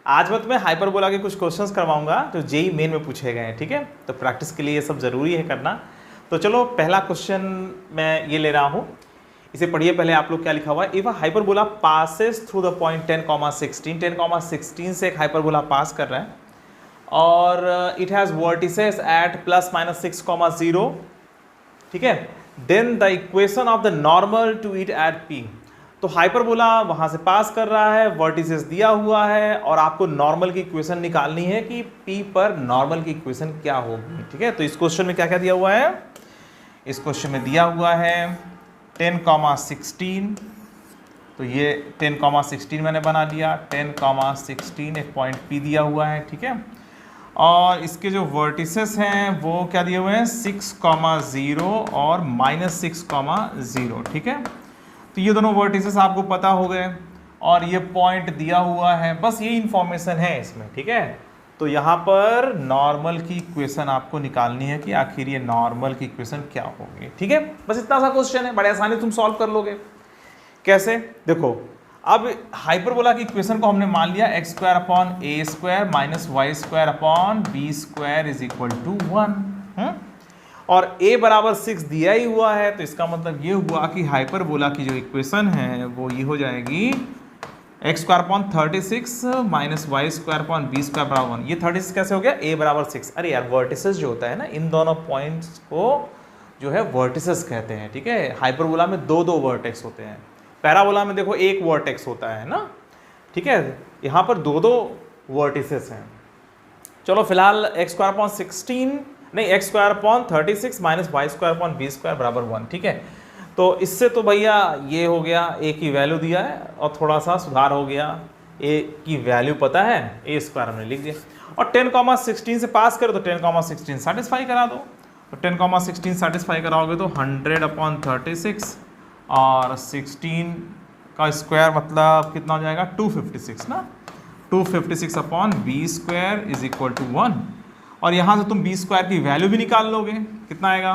आज मैं तुम्हें हाइपरबोला के कुछ क्वेश्चंस करवाऊंगा जो जेई मेन में पूछे गए हैं, ठीक है। तो प्रैक्टिस के लिए ये सब ज़रूरी है करना। तो चलो पहला क्वेश्चन मैं ये ले रहा हूँ, इसे पढ़िए पहले आप लोग क्या लिखा हुआ है। If a hyperbola passes through the point 10,16 10,16 से एक हाइपरबोला पास कर रहा है और इट हैज़ वर्टिसेस एट ±6,0, ठीक है। Then the equation of the normal to it at P. तो हाइपरबोला वहां से पास कर रहा है, वर्टिसेस दिया हुआ है और आपको नॉर्मल की इक्वेशन निकालनी है कि पी पर नॉर्मल की इक्वेशन क्या होगी, ठीक है। तो इस क्वेश्चन में क्या क्या दिया हुआ है, इस क्वेश्चन में दिया हुआ है 10,16। तो ये 10,16 मैंने बना लिया, 10,16 एक पॉइंट पी दिया हुआ है, ठीक है। और इसके जो वर्टिसेस हैं वो क्या दिए हुए हैं 6,0 और -6,0, ठीक है। तो ये दोनों वर्टिसेस आपको पता हो गए और ये पॉइंट दिया हुआ है, बस ये इंफॉर्मेशन है इसमें, ठीक है। तो यहाँ पर नॉर्मल की इक्वेशन आपको निकालनी है कि आखिर ये नॉर्मल की इक्वेशन क्या होगी, ठीक है। बस इतना सा क्वेश्चन है, बड़े आसानी तुम सॉल्व कर लोगे। कैसे, देखो अब हाइपरबोला की इक्वेशन को हमने मान लिया x² upon a² minus y² upon b² is equal to 1 और a बराबर 6 दिया ही हुआ है। तो इसका मतलब ये हुआ कि हाइपरबोला की जो इक्वेशन है वो ये हो जाएगी x² upon 36 minus y² upon b² बराबर 1। ये 36 कैसे हो गया, a बराबर 6। अरे यार वर्टिसेस जो होता है ना, इन दोनों पॉइंट्स को जो है वर्टिसेस कहते हैं, ठीक है। हाइपरबोला में दो दो वर्टेक्स होते हैं, पैराबोला में देखो एक वर्टेक्स होता है ना, ठीक है। यहाँ पर दो दो वर्टिसेस हैं। चलो फिलहाल x² अपॉन 16 नहीं x² upon 36 minus y² upon b² बराबर 1, ठीक है। तो इससे तो भैया ये हो गया, a की वैल्यू दिया है और थोड़ा सा सुधार हो गया, a की वैल्यू पता है, a² हमने लिख दिया। और 10,16 से पास करो तो 10,16 सेटिस्फाई करा दो। तो 10,16 सेटिस्फाई कराओगे तो 100 अपॉन 36 और 16 का स्क्वायर मतलब कितना हो जाएगा 256 ना, 256 upon b² is equal to 1। और यहाँ से तुम b² की वैल्यू भी निकाल लोगे, कितना आएगा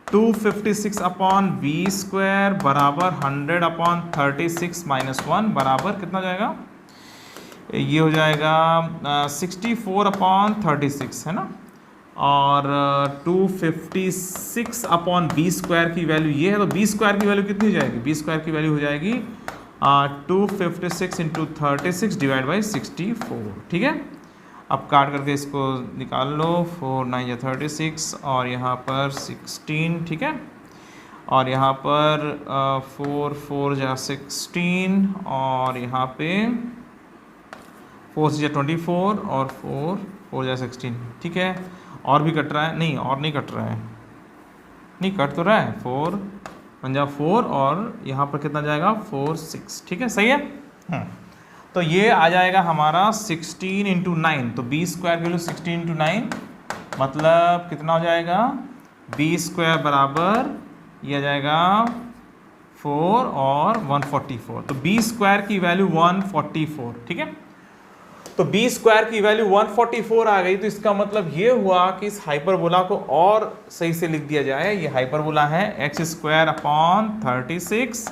256 अपॉन b² बराबर 100 अपॉन 36 माइनस 1 बराबर कितना जाएगा, ये हो जाएगा 64 अपॉन 36 है ना। और 256 अपॉन b² की वैल्यू ये है, तो b² की वैल्यू कितनी हो जाएगी, b² की वैल्यू हो जाएगी 256 इंटू 36 डिवाइड बाई 64, ठीक है। अब काट करके इसको निकाल लो, 4 9 36 और यहाँ पर 16, ठीक है। और यहाँ पर 4 4 16 और यहाँ पे 4 6 24 और 4 4 16, ठीक है। और भी कट रहा है, नहीं और नहीं कट रहा है, नहीं कट तो रहा है, 4 4 और यहाँ पर कितना जाएगा 4 6, ठीक है, सही है। तो ये आ जाएगा हमारा 16 इंटू 9, तो b² की वैल्यू 16 इंटू 9 मतलब कितना हो जाएगा, b² बराबर ये आ जाएगा 4 और 144, तो b² की वैल्यू 144, ठीक है। तो b² की वैल्यू 144 आ गई, तो इसका मतलब ये हुआ कि इस हाइपरबोला को और सही से लिख दिया जाए। ये हाइपरबोला है x² अपॉन 36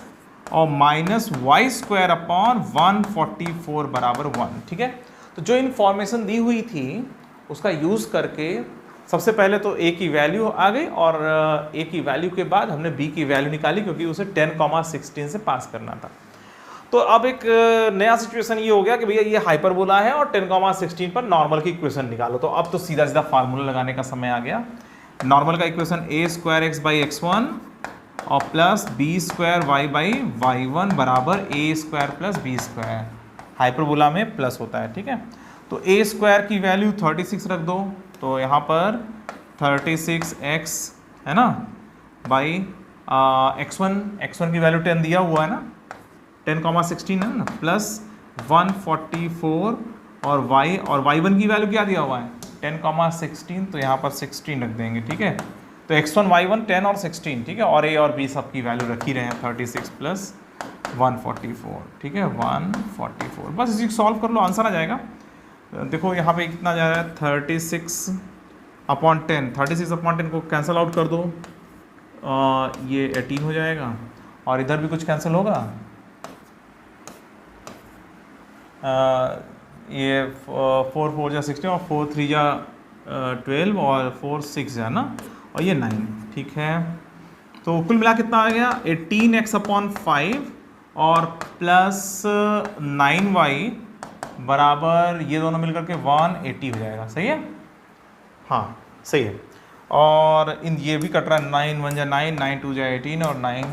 और माइनस y² अपॉन 144 बराबर 1, ठीक है। तो जो इन्फॉर्मेशन दी हुई थी उसका यूज़ करके सबसे पहले तो a की वैल्यू आ गई और a की वैल्यू के बाद हमने b की वैल्यू निकाली क्योंकि उसे 10,16 से पास करना था। तो अब एक नया सिचुएशन ये हो गया कि भैया ये हाइपरबोला है और 10,16 पर नॉर्मल की इक्वेशन निकालो। तो अब तो सीधा सीधा फार्मूला लगाने का समय आ गया। नॉर्मल का equation a² x by x1 और plus b² y by y1 बराबर a² प्लस b²। हाइपरबोला में प्लस होता है, ठीक है। तो a² की वैल्यू 36 रख दो, तो यहाँ पर 36x है ना बाई x1 की वैल्यू 10 दिया हुआ है ना, 10,16 है ना, प्लस 144 और y1 की वैल्यू क्या दिया हुआ है 10,16, तो यहाँ पर 16 रख देंगे, ठीक है। तो x1 y1 10 और 16, ठीक है। और a और b सब की वैल्यू रखी रहे हैं 36 प्लस 144, ठीक है 144। बस इसी सॉल्व कर लो, आंसर आ जाएगा। देखो यहाँ पे कितना जा रहा है 36 अपॉन 10 को कैंसिल आउट कर दो, ये 18 हो जाएगा और इधर भी कुछ कैंसिल होगा, ये 4 4 जा 16 और 4 3 जा 12 और 4 6 है ना, और ये 9, ठीक है। तो कुल मिला कितना आ गया 18x/5 और प्लस 9y बराबर ये दोनों मिलकर के 180 हो जाएगा, सही है, हाँ सही है। और इन ये भी कट रहा है, 9 1 जा 9, 9 2 जा 18 और 9,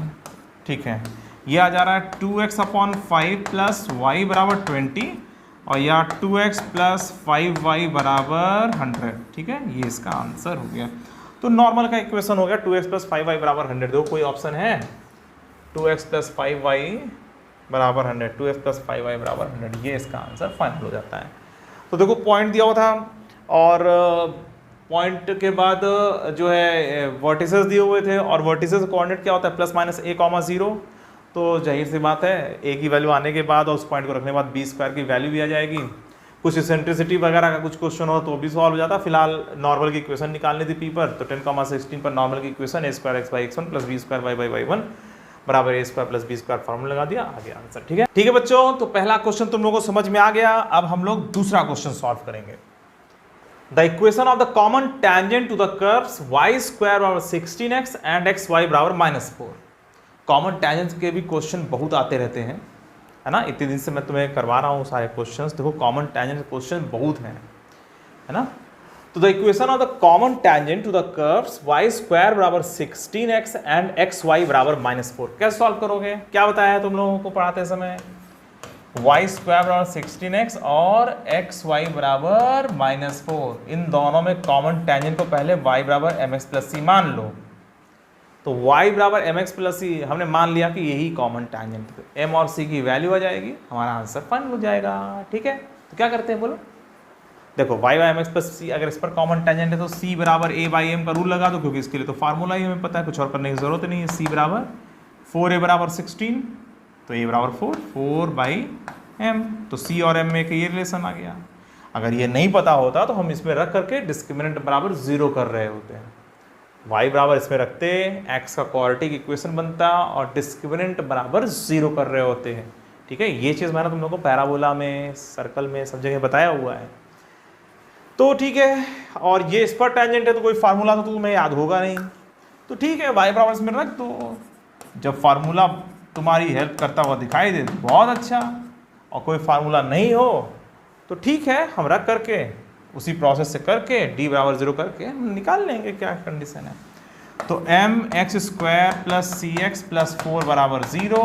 ठीक है। ये आ जा रहा है 2x/5 प्लस y बराबर 20 और या 2x प्लस 5y बराबर 100, ठीक है, ये इसका आंसर हो गया। तो नॉर्मल का इक्वेशन हो गया 2x प्लस 5y बराबर 100। देखो कोई ऑप्शन है 2x प्लस 5y बराबर 100, 2x प्लस 5y बराबर 100, ये इसका आंसर फाइनल हो जाता है। तो देखो पॉइंट दिया हुआ था और पॉइंट के बाद जो है वर्टिसेस दिए हुए थे और वर्टिसेस कोऑर्डिनेट क्या होता है +-a, 0। तो जाहिर सी बात है a की वैल्यू आने के बाद और उस पॉइंट को रखने के बाद b² की वैल्यू भी आ जाएगी। कुछ इसेंट्रिसिटी वगैरह का कुछ क्वेश्चन हो तो भी सॉल्व हो जाता। फिलहाल नॉर्मल की इक्वेशन निकालनी थी p पर, तो 10,16 पर नॉर्मल की equation a²x/x1 plus b² y/y1 बराबर a² प्लस b² फॉर्मूला लगा दिया, आ गया आंसर, ठीक है। ठीक है बच्चों, तो पहला क्वेश्चन तुम लोगों को समझ में आ गया। अब हम लोग दूसरा क्वेश्चन सॉल्व करेंगे। The equation of the common tangent to the curves y² बराबर 16x एंड xy बराबर -4। कॉमन टेंजेंट के भी क्वेश्चन बहुत आते रहते हैं, है ना, इतने दिन से मैं तुम्हें करवा रहा हूँ सारे क्वेश्चंस। देखो कॉमन टेंजेंट क्वेश्चन बहुत हैं, है ना। तो the equation of the common tangent to the curves y² बराबर 16x एंड xy बराबर -4 कैसे सॉल्व करोगे? क्या बताया है तुम लोगों को पढ़ाते समय? y² बराबर 16x और xy बराबर -4, इन दोनों में कॉमन टेंजेंट को पहले y बराबर mx प्लस c मान लो। तो y बराबर mx प्लस c हमने मान लिया कि यही कॉमन टेंजेंट है, m और c की वैल्यू आ जाएगी, हमारा आंसर फाइनल हो जाएगा, ठीक है। तो क्या करते हैं बोलो, देखो y by mx plus c अगर इस पर कॉमन टेंजेंट है तो c बराबर a बाई m का रूल लगा दो, क्योंकि इसके लिए तो फार्मूला ही हमें पता है, कुछ और करने की जरूरत नहीं है। c बराबर 4a बराबर 16, तो a बराबर 4 बाई m, तो c और m में ये रिलेशन आ गया। अगर ये नहीं पता होता तो हम इसमें रख करके डिस्क्रिमिनेंट बराबर 0 कर रहे होते हैं। y बराबर इसमें रखते, x का क्वाड्रेटिक इक्वेशन बनता और डिस्क्रिमिनेंट बराबर 0 कर रहे होते हैं, ठीक है। ये चीज़ मैंने तुम लोगों को पैराबोला में, सर्कल में, सब जगह बताया हुआ है। तो ठीक है, और ये इस पर टेंजेंट है तो कोई फार्मूला तो तुम्हें याद होगा नहीं, तो ठीक है y बराबर इसमें रख दो। जब फार्मूला तुम्हारी हेल्प करता हुआ दिखाई दे तो बहुत अच्छा, और कोई फार्मूला नहीं हो तो ठीक है, हम रख करके उसी प्रोसेस से करके d बराबर 0 करके हम निकाल लेंगे क्या कंडीशन है। तो mx² प्लस cx प्लस 4 बराबर 0,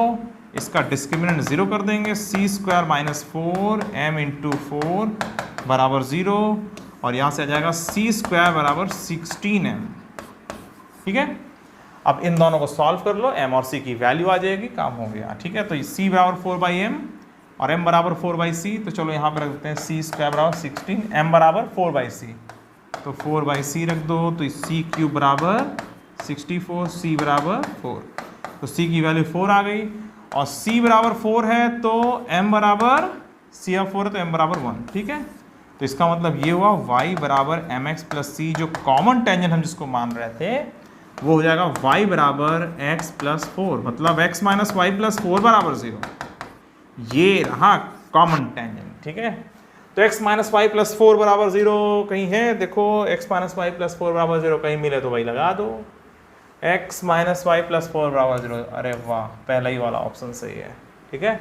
इसका डिस्क्रिमिनेंट 0 कर देंगे, c² माइनस 4 m इंटू 4 बराबर 0, और यहाँ से आ जाएगा c² बराबर 16m, ठीक है। अब इन दोनों को सॉल्व कर लो, m और c की वैल्यू आ जाएगी, काम हो गया, ठीक है। तो c बराबर 4/m और m बराबर 4/c, तो चलो यहाँ पर रख देते हैं c² बराबर 16, m बराबर 4/c, तो 4/c रख दो, तो c³ बराबर 64, c बराबर 4, तो c की वैल्यू 4 आ गई, और c बराबर 4 है तो m बराबर, c अब 4 है तो m बराबर 1, ठीक है। तो इसका मतलब ये हुआ y बराबर mx प्लस c, जो कॉमन टेंजेंट हम जिसको मान रहे थे वो हो जाएगा y बराबर x प्लस 4, मतलब x माइनस वाई प्लस 4 बराबर 0, ये रहा कॉमन टेंजेंट, ठीक है। तो x माइनस वाई प्लस 4 बराबर 0 कहीं है, देखो x माइनस वाई प्लस 4 बराबर 0 कहीं मिले तो भाई लगा दो, x माइनस वाई प्लस 4 बराबर 0, अरे वाह, पहला ही वाला ऑप्शन सही है, ठीक है।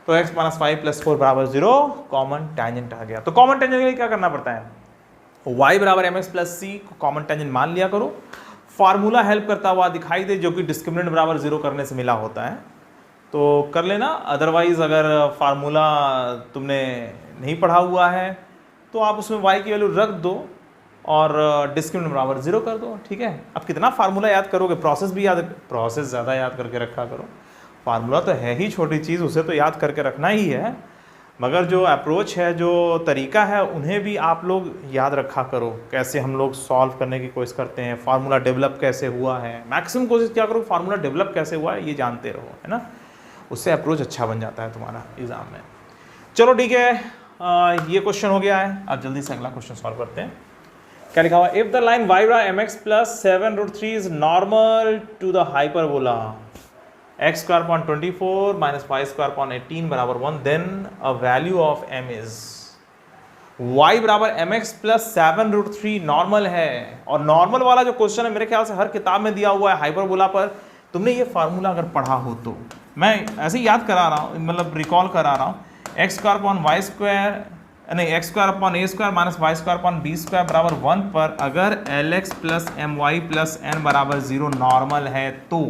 तो x माइनस वाई प्लस 4 बराबर 0 कॉमन टेंजेंट आ गया। तो कॉमन टेंजेंट के लिए क्या करना पड़ता है, y बराबर mx प्लस c को कॉमन टेंजेंट मान लिया करो, फार्मूला हेल्प करता हुआ दिखाई दे जो कि डिस्क्रिमिनेंट बराबर 0 करने से मिला होता है तो कर लेना, अदरवाइज अगर फार्मूला तुमने नहीं पढ़ा हुआ है तो आप उसमें y की वैल्यू रख दो और डिस्क्रिमिनेंट बराबर 0 कर दो, ठीक है। अब कितना फार्मूला याद करोगे, प्रोसेस भी याद, प्रोसेस ज़्यादा याद करके रखा करो, फार्मूला तो है ही छोटी चीज़, उसे तो याद करके रखना ही है, मगर जो अप्रोच है, जो तरीका है, उन्हें भी आप लोग याद रखा करो, कैसे हम लोग सॉल्व करने की कोशिश करते हैं, फार्मूला डेवलप कैसे हुआ है, मैक्सिमम कोशिश क्या करो फार्मूला डेवलप कैसे हुआ है ये जानते रहो, है ना, उससे अप्रोच अच्छा बन जाता है तुम्हारा एग्जाम में। चलो ठीक है, ये क्वेश्चन हो गया है, अब जल्दी से अगला क्वेश्चन सॉल्व करते हैं। क्या लिखा हुआ, if the line y mx plus 7√3 is normal to the hyperbola x² upon 24 minus y² upon 18 बराबर 1, then a value of m is y बराबर एम एक्स प्लस 7√3 नॉर्मल है। और नॉर्मल वाला जो क्वेश्चन है मेरे ख्याल से हर किताब में दिया हुआ है हाइपरबोला पर। तुमने ये फार्मूला अगर पढ़ा हो तो मैं ऐसे ही याद करा रहा हूँ, मतलब रिकॉल करा रहा हूँ। X square upon y square, नहीं x square upon a square minus y square upon b square बराबर 1 पर अगर l x plus m y plus n बराबर 0 नॉर्मल है तो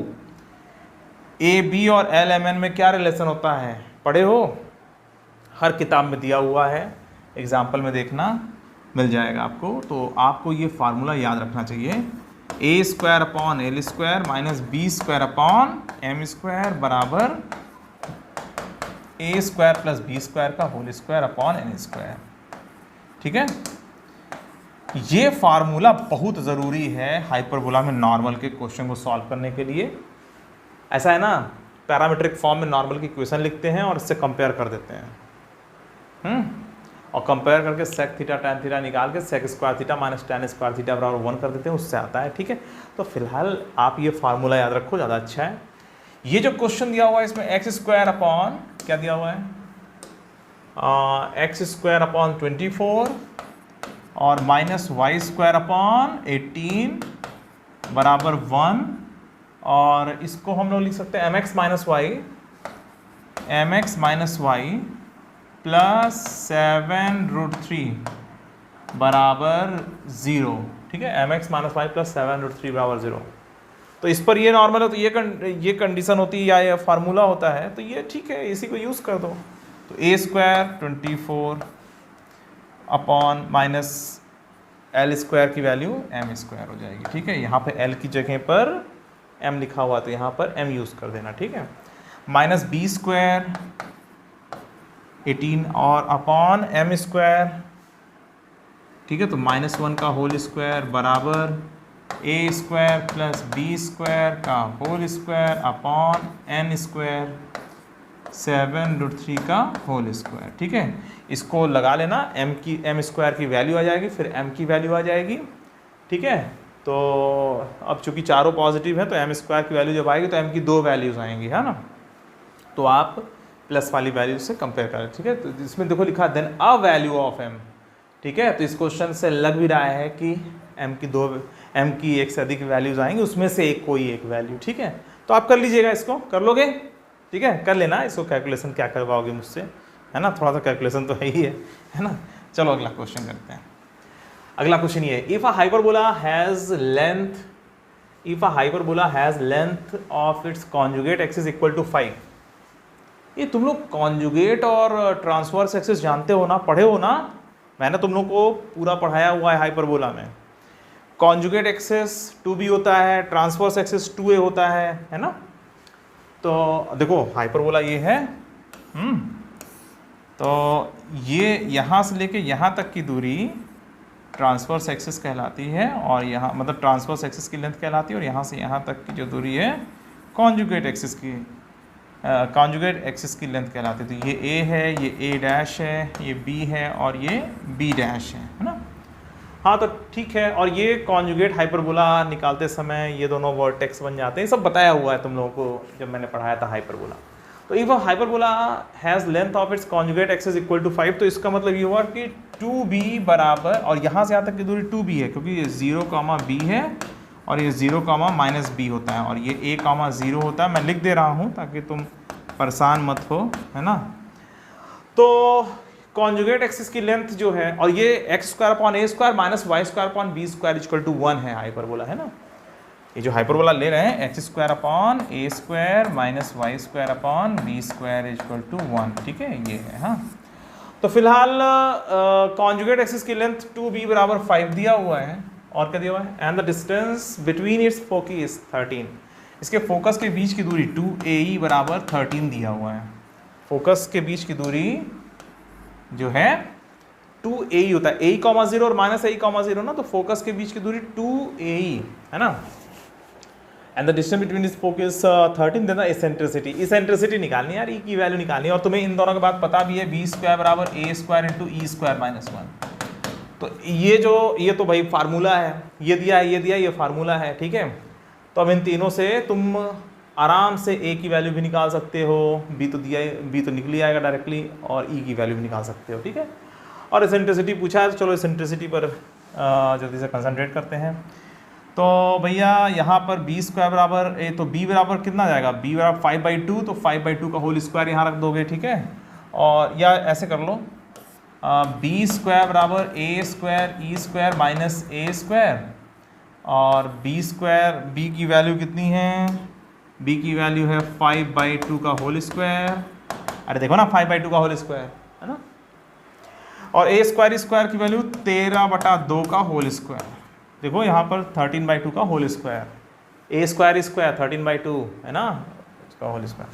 ए बी और एल एम एन में क्या रिलेशन होता है? पढ़े हो? हर किताब में दिया हुआ है, एग्जाम्पल में देखना मिल जाएगा आपको। तो आपको ये फार्मूला याद रखना चाहिए, a square upon l square minus b square upon m square बराबर a square plus b square का whole square upon n square. ठीक है, ये फार्मूला बहुत ज़रूरी है हाइपरबोला में नॉर्मल के क्वेश्चन को सॉल्व करने के लिए। ऐसा है ना, पैरामीट्रिक फॉर्म में नॉर्मल की इक्वेशन लिखते हैं और इससे कंपेयर कर देते हैं। और कंपेयर करके सेक थीटा टैन थीटा निकाल के sec square theta minus tan square theta बराबर 1 कर देते हैं, उससे आता है। ठीक है, तो फिलहाल आप ये फार्मूला याद रखो, ज़्यादा अच्छा है। ये जो क्वेश्चन दिया हुआ है इसमें एक्स स्क्वायर अपॉन क्या दिया हुआ है, एक्स स्क्वायर अपॉन 24 और माइनस वाई स्क्वायर अपॉन 18 बराबर 1, और इसको हम लोग लिख सकते हैं m x minus y plus 7√3 बराबर 0। ठीक है, m x minus y plus 7√3 बराबर 0। तो इस पर ये नॉर्मल है तो ये कंडीशन होती है या ये फार्मूला होता है, तो ये ठीक है, इसी को यूज़ कर दो। तो a square 24 upon minus l square की वैल्यू एम स्क्वायर हो जाएगी। ठीक है, यहाँ पे एल की जगह पर एम लिखा हुआ तो यहाँ पर एम यूज़ कर देना। ठीक है, माइनस बी स्क्वायर 18 और अपॉन एम स्क्वायर। ठीक है, तो -1 का होल स्क्वायर बराबर a square plus b square का whole square upon n square 7√3 का होल स्क्वायर। ठीक है, इसको लगा लेना, एम स्क्वायर की वैल्यू आ जाएगी, फिर एम की वैल्यू आ जाएगी। ठीक है, तो अब चूंकि चारों पॉजिटिव है तो एम स्क्वायर की वैल्यू जब आएगी तो एम की 2 वैल्यूज़ आएंगी, है ना। तो आप प्लस वाली वैल्यू से कंपेयर करें। ठीक है, तो इसमें देखो लिखा then a value of m. ठीक है, तो इस क्वेश्चन से लग भी रहा है कि एम की एक से अधिक वैल्यूज आएंगी, उसमें से कोई एक वैल्यू। ठीक है, तो आप कर लीजिएगा, इसको कर लोगे? ठीक है, कर लेना इसको, कैलकुलेशन क्या करवाओगे मुझसे, है ना, थोड़ा सा कैलकुलेशन तो है ही है ना। चलो अगला क्वेश्चन करते हैं। अगला क्वेश्चन ये है, if a hyperbola has length of its conjugate axis equal to 5। ये तुम लोग कॉन्जुगेट और ट्रांसवर्स एक्सिस जानते हो ना, पढ़े हो ना, मैंने तुम लोग को पूरा पढ़ाया हुआ है हाइपरबोला में। कॉन्जुगेट एक्सिस 2b होता है, ट्रांसवर्स एक्सिस 2a होता है ना। तो देखो हाइपरबोला ये है, तो ये यहाँ से लेके यहाँ तक की दूरी ट्रांसवर्स एक्सिस कहलाती है, और यहाँ मतलब ट्रांसवर्स एक्सिस की लेंथ कहलाती है, और यहाँ से यहाँ तक की जो दूरी है कॉन्जुगेट एक्सिस की लेंथ कहलाती है। तो ये a है, ये a डैश है, ये b है और ये b डैश है ना। हाँ, तो ठीक है, और ये कॉन्जुगेट हाइपरबोला निकालते समय ये दोनों वर्टेक्स बन जाते हैं, सब बताया हुआ है तुम लोगों को जब मैंने पढ़ाया था हाइपरबोला। तो if hyperbola has length of its conjugate axis equal to 5, तो इसका मतलब ये हुआ कि 2b बराबर, और यहाँ से यहाँ तक की दूरी 2b है क्योंकि ये 0, b है और ये 0, -b होता है, और ये a, 0 होता है। मैं लिख दे रहा हूँ ताकि तुम परेशान मत हो, है ना। तो कॉन्जुगेट एक्सिस की लेंथ जो है, और ये x square upon a square minus y square upon b square equal to 1 है हाइपरबोला, है ना। ये जो हाइपरबोला ले रहे हैं x square upon a square minus y square upon b square equal to 1। ठीक है, ये है। हाँ, तो फिलहाल कॉन्जुगेट एक्सिस की लेंथ 2b बराबर 5 दिया हुआ है, और क्या दिया हुआ है, and the distance between its foci is 13। इसके फोकस के बीच की दूरी 2ae बराबर 13 दिया हुआ है। फोकस के बीच की दूरी जो है 2ae होता है, a, 0 और -a, 0 ना, तो फोकस के बीच की दूरी 2ae है ना। And the distance between this focus 13, देना इसेंट्रिसिटी निकालनी है यार, e की वैल्यू निकालनी है, और तुम्हें इन दोनों के बाद पता भी है b स्क्वायर बराबर a square into e square -1। तो ये तो भाई फार्मूला है, ये दिया है, ये फार्मूला है। ठीक है, तो अब इन तीनों से तुम आराम से a की वैल्यू भी निकाल सकते हो, b तो दिया है, b तो निकल ही आएगा डायरेक्टली, और e की वैल्यू भी निकाल सकते हो। ठीक है, और इसेंट्रिसिटी पूछा है, तो चलो इसेंट्रिसिटी पर जल्दी से कंसंट्रेट करते हैं। तो भैया यहाँ पर बी स्क्वायर बराबर तो बी बराबर कितना जाएगा, बी बराबर 5/2, तो 5/2 का होल स्क्वायर यहाँ रख दोगे, ठीक है। और या ऐसे कर लो, बी स्क्वायर बराबर a square E square minus A square, और बी स्क्वायर, बी की वैल्यू कितनी है, बी की वैल्यू है 5/2 का होल स्क्वायर, अरे देखो ना 5/2 का होल स्क्वायर है ना, और ए स्क्वायर स्क्वायर की वैल्यू 13/2 का होल स्क्वायर, देखो यहाँ पर 13/2 का होल स्क्वायर, ए स्क्वायर स्क्वायर 13/2 है ना, उसका होल स्क्वायर।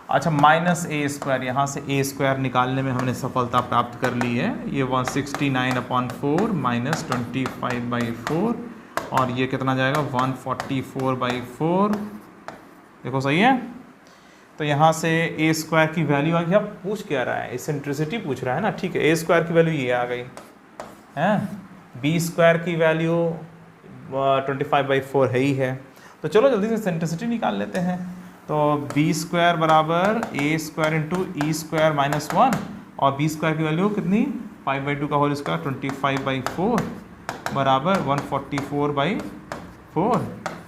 अच्छा माइनस ए स्क्वायर, यहाँ से ए स्क्वायर निकालने में हमने सफलता प्राप्त कर ली है, ये 169/4 माइनस 25/4, और ये कितना जाएगा 144/4, देखो सही है। तो यहाँ से ए स्क्वायर की वैल्यू आ गई, अब पूछ क्या रहा है, इसेंट्रिसिटी पूछ रहा है ना, ठीक है। ए स्क्वायर की वैल्यू ये आ गई है, बी स्क्वायर की वैल्यू 25/4 है ही है, तो चलो जल्दी से इसेंट्रिसिटी निकाल लेते हैं। तो बी स्क्वायर बराबर a square into E square minus 1, और बी स्क्वायर की वैल्यू कितनी 5/2 का होल स्क्वायर 25/4 बराबर 144/4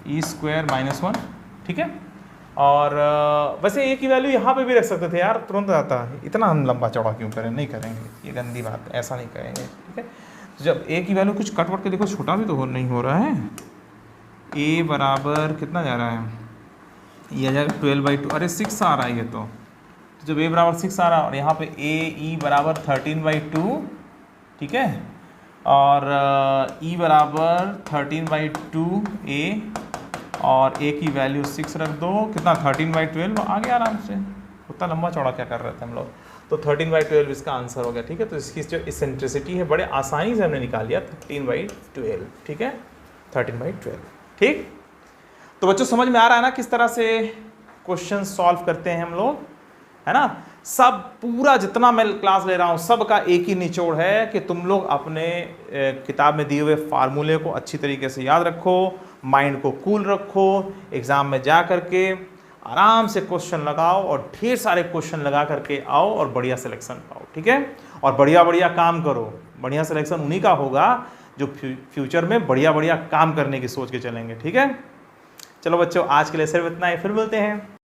ई स्क्वायर माइनस 1, ठीक है। और वैसे ए की वैल्यू यहाँ पे भी रख सकते थे यार, तुरंत आता है, इतना हम लंबा चौड़ा क्यों करें, नहीं करेंगे, ये गंदी बात है, ऐसा नहीं करेंगे, ठीक है। तो जब ए की वैल्यू कुछ कट वट के देखो, छोटा भी तो नहीं हो रहा है, ए बराबर कितना जा रहा है, ये आ जाएगा 12/2, अरे 6 आ रहा है ये तो जब ए बराबर 6 आ रहा है, और यहाँ पे ए ई बराबर 13/2, ठीक है, और ई बराबर 13/2 ए, और ए की वैल्यू 6 रख दो, कितना 13/12 आ गया आराम से, उतना लंबा चौड़ा क्या कर रहे थे हम लोग, तो 13/12 इसका आंसर हो गया, ठीक है। तो इसकी जो इसेंट्रिसिटी है बड़े आसानी से हमने निकाल लिया 13/12, ठीक है, 13/12, ठीक। तो बच्चों समझ में आ रहा है ना किस तरह से क्वेश्चन सॉल्व करते हैं हम लोग, है ना। सब पूरा जितना मैं क्लास ले रहा हूँ सब का एक ही निचोड़ है कि तुम लोग अपने किताब में दिए हुए फार्मूले को अच्छी तरीके से याद रखो, माइंड को कूल रखो, एग्ज़ाम में जा करके आराम से क्वेश्चन लगाओ और ढेर सारे क्वेश्चन लगा करके आओ और बढ़िया सिलेक्शन पाओ, ठीक है। और बढ़िया बढ़िया काम करो, बढ़िया सिलेक्शन उन्हीं का होगा जो फ्यूचर में बढ़िया बढ़िया काम करने की सोच के चलेंगे, ठीक है। चलो बच्चों आज के लिए सिर्फ इतना ही, फिर मिलते हैं।